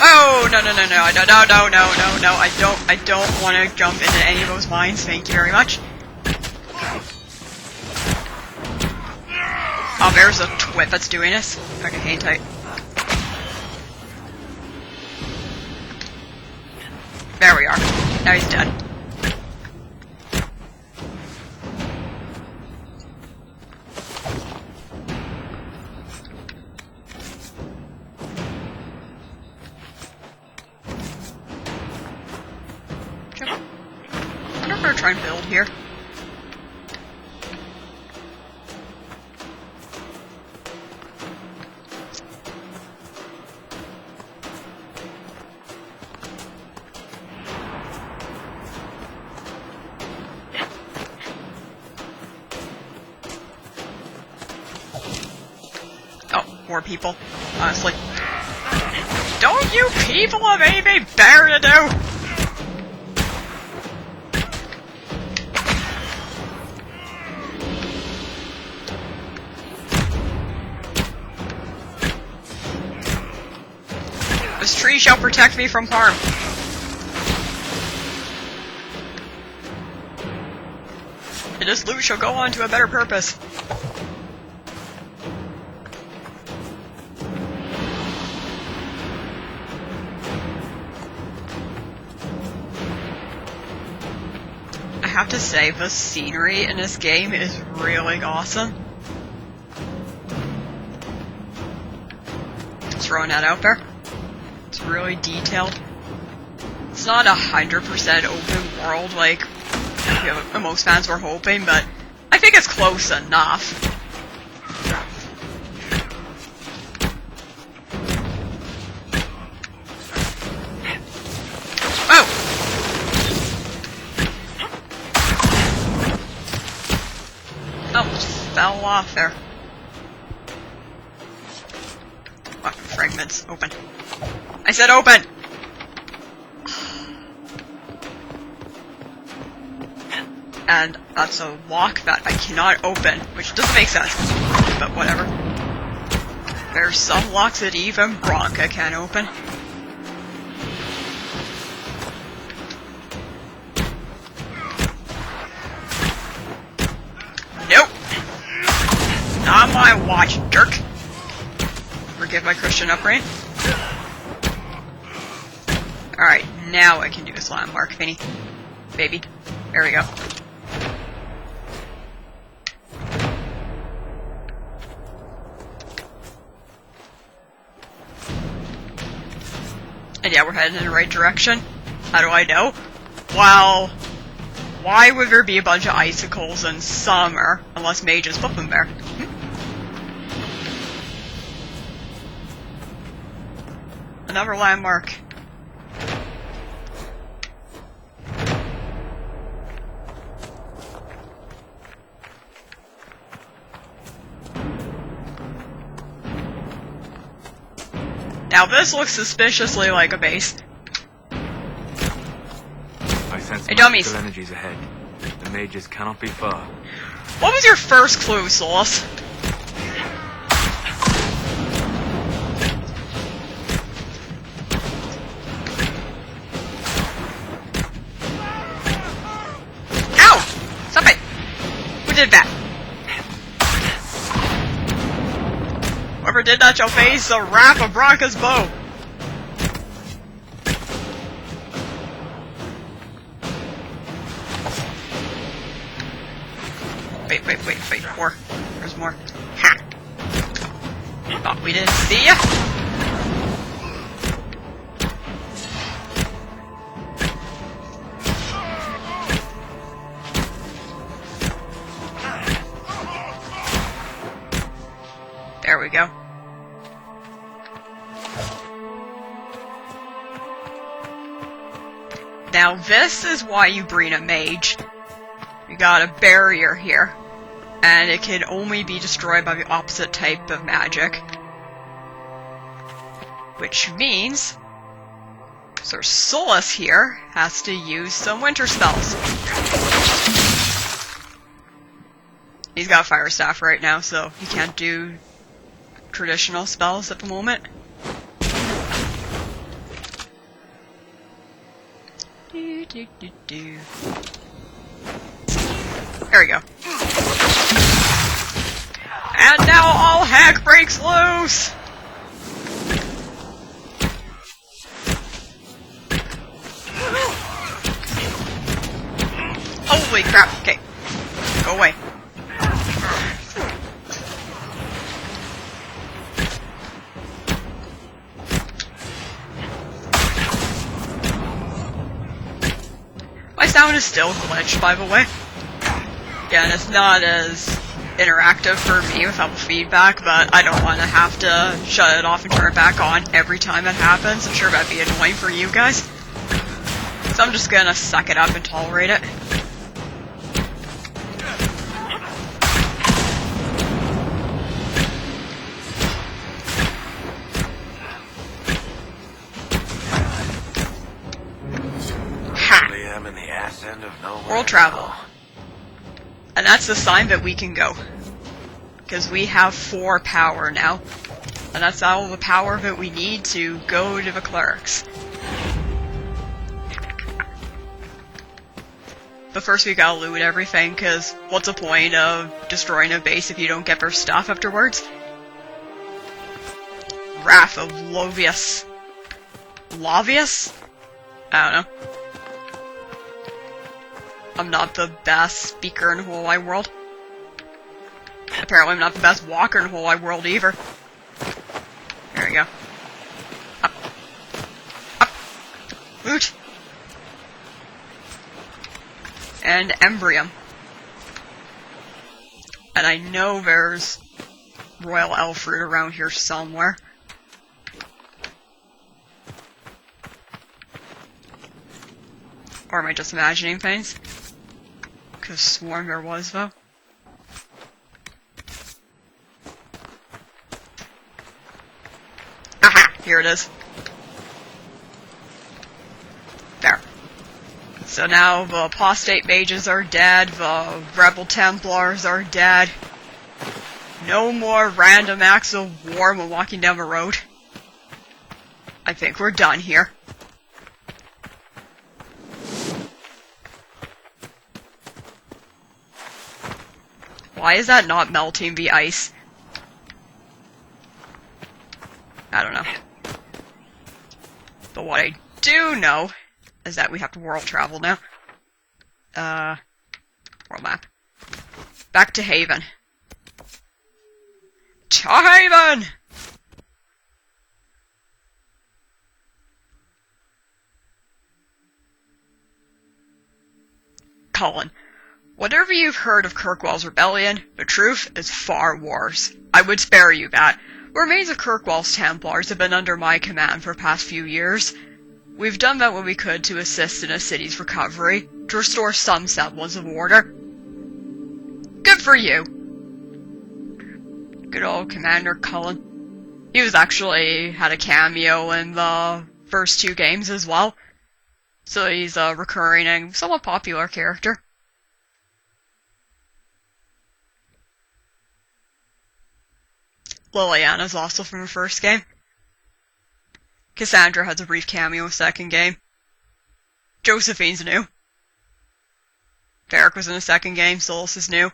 Oh, no, no, no, no, no, no, no, no, no, no, I don't want to jump into any of those mines, thank you very much. Oh, there's a twit that's doing this. Okay, hang tight. There we are. Now he's dead. I wonder if we're try and build here. Oh, more people. Honestly. Don't you people have anything better to do? This tree shall protect me from harm. And this loot shall go on to a better purpose. I have to say, the scenery in this game is really awesome. Just throwing that out there. It's really detailed. It's not 100% open world like most fans were hoping, but I think it's close enough. Oh! Oh, just fell off there. Fucking fragments. Open. I said open! And that's a lock that I cannot open, which doesn't make sense, but whatever. There's some locks that even Bronca can't open. Nope! Not my watch, jerk! Forgive my Christian upbringing. Alright, now I can do this landmark thingy. Baby. There we go. And yeah, we're heading in the right direction. How do I know? Well, why would there be a bunch of icicles in summer unless mages put them there? Another landmark. Now this looks suspiciously like a base. I sense Hey, dummies. magical energies ahead. The mages cannot be far. What was your first clue, Solus? Ow! Stop it! Who did that? Whoever did that shall face the wrath of Bronca's bow. Wait, more. There's more. Ha! Thought we didn't see ya. There we go. Now this is why you breed a mage. We got a barrier here, and it can only be destroyed by the opposite type of magic. Which means Sir Solus here has to use some winter spells. He's got a fire staff right now, so he can't do traditional spells at the moment. There we go. And now all heck breaks loose! Holy crap, okay. Go away. My sound is still glitched, by the way. Again, it's not as interactive for me without the feedback, but I don't want to have to shut it off and turn it back on every time it happens. I'm sure that'd be annoying for you guys. So I'm just gonna suck it up and tolerate it. World travel. And that's the sign that we can go. Because we have 4 power now. And that's all the power that we need to go to the clerics. But first we gotta loot everything, because what's the point of destroying a base if you don't get their stuff afterwards? Wrath of Lovius. Lovius? I don't know. I'm not the best speaker in the whole wide world. Apparently I'm not the best walker in the whole wide world either. There we go. Up. Up. Loot. And Embrium. And I know there's Royal Elf fruit around here somewhere. Or am I just imagining things? Could've sworn there was, though. Aha! Here it is. There. So now the apostate mages are dead, the rebel Templars are dead. No more random acts of war when walking down the road. I think we're done here. Why is that not melting the ice? I don't know. But what I do know is that we have to world travel now. World map. Back to Haven. To Haven! Colin. Whatever you've heard of Kirkwall's rebellion, the truth is far worse. I would spare you that. The remains of Kirkwall's Templars have been under my command for the past few years. We've done that what we could to assist in the city's recovery, to restore some semblance of order. Good for you. Good old Commander Cullen. He was actually had a cameo in the first 2 games as well. So he's a recurring and somewhat popular character. Liliana's also from the first game. Cassandra has a brief cameo in the second game. Josephine's new. Varric was in the second game, Solus is new.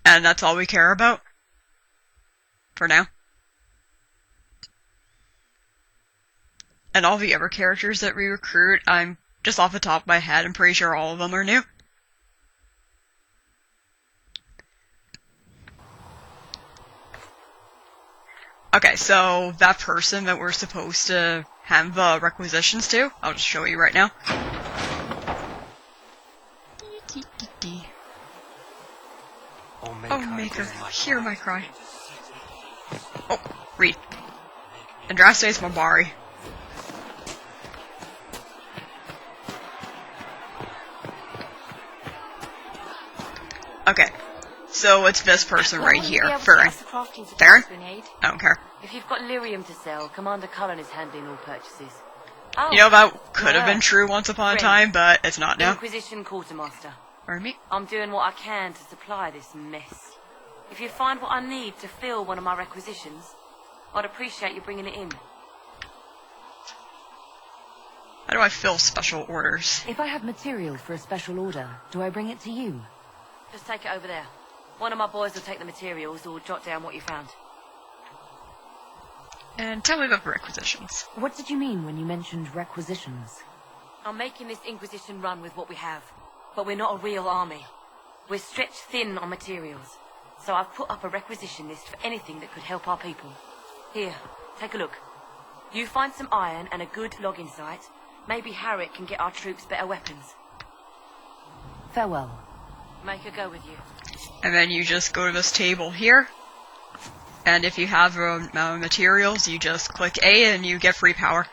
And that's all we care about. For now. And all the other characters that we recruit, I'm just off the top of my head, I'm pretty sure all of them are new. Okay, so that person that we're supposed to hand the requisitions to, I'll just show you right now. Oh, Maker, hear my cry. Oh, read. Andrastes Mabari. Okay, so it's this person right here, Farron. Farron? I don't care. If you've got lyrium to sell, Commander Cullen is handling all purchases. You know, that could have been true once upon a time, but it's not now. Inquisition Quartermaster. Pardon me? I'm doing what I can to supply this mess. If you find what I need to fill one of my requisitions, I'd appreciate you bringing it in. How do I fill special orders? If I have material for a special order, do I bring it to you? Just take it over there. One of my boys will take the materials or jot down what you found. And tell me about the requisitions. What did you mean when you mentioned requisitions? I'm making this Inquisition run with what we have, but we're not a real army. We're stretched thin on materials, so I've put up a requisition list for anything that could help our people. Here, take a look. You find some iron and a good logging site, maybe Harriet can get our troops better weapons. Farewell. Make her go with you. And then you just go to this table here. And if you have materials, you just click A and you get free power.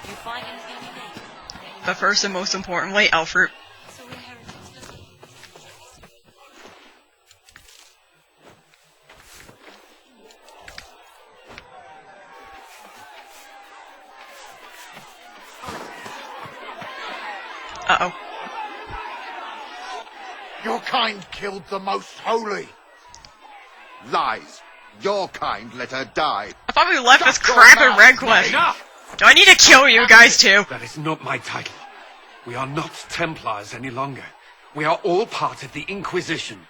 You find anything you need? But first and most importantly, elf fruit. Uh-oh. Your kind killed the most holy. Lies. Your kind let her die. I thought we left this crap in Redcliffe. Do I need to kill you guys too? That is not my title. We are not Templars any longer. We are all part of the Inquisition.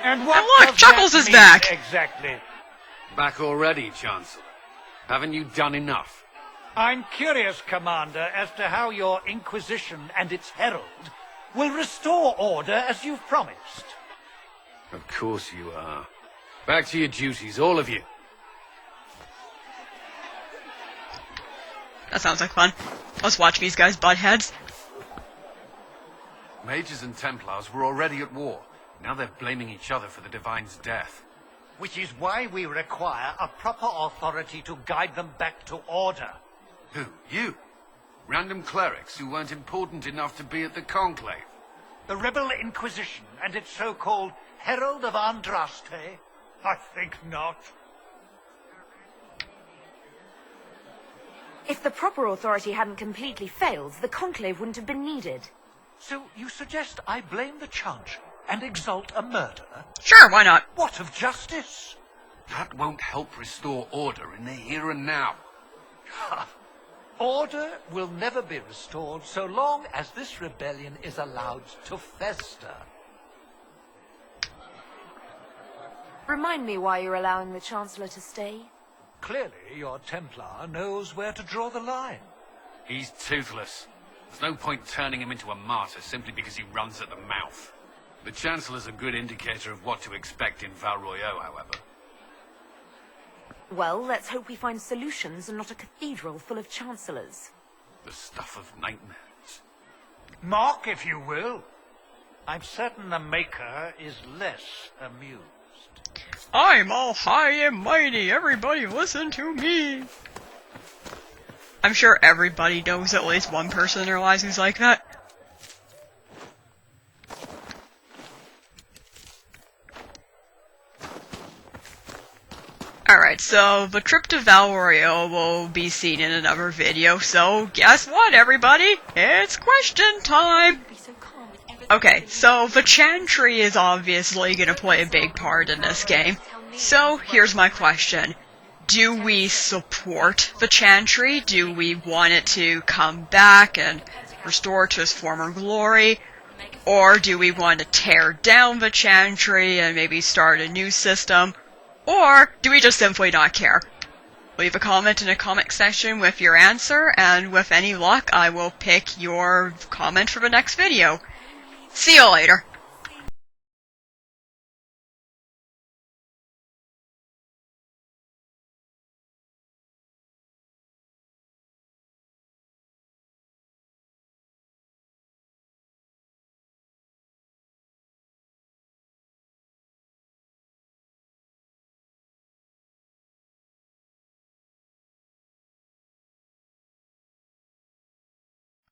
And what look, Chuckles is back. Exactly. Back already, Chancellor. Haven't you done enough? I'm curious, Commander, as to how your Inquisition and its herald will restore order as you've promised. Of course you are. Back to your duties, all of you. That sounds like fun. Let's watch these guys butt heads. Mages and Templars were already at war. Now they're blaming each other for the Divine's death. Which is why we require a proper authority to guide them back to order. Who? You? Random clerics who weren't important enough to be at the Conclave? The Rebel Inquisition and its so-called Herald of Andraste? I think not. If the proper authority hadn't completely failed, the Conclave wouldn't have been needed. So you suggest I blame the Chant and exalt a murderer? Sure, why not? What of justice? That won't help restore order in the here and now. Order will never be restored so long as this rebellion is allowed to fester. Remind me why you're allowing the Chancellor to stay? Clearly, your Templar knows where to draw the line. He's toothless. There's no point turning him into a martyr simply because he runs at the mouth. The Chancellor's a good indicator of what to expect in Val Royeaux, however. Well, let's hope we find solutions and not a cathedral full of Chancellors. The stuff of nightmares. Mock, if you will. I'm certain the Maker is less amused. I'm all high and mighty, everybody listen to me! I'm sure everybody knows at least one person in their lives who's like that. Alright, so the trip to Val Royeaux will be seen in another video, so guess what, everybody? It's question time! Okay, so the Chantry is obviously gonna play a big part in this game. So, here's my question. Do we support the Chantry? Do we want it to come back and restore to its former glory? Or do we want to tear down the Chantry and maybe start a new system? Or do we just simply not care? Leave a comment in the comment section with your answer, and with any luck, I will pick your comment for the next video. See you later.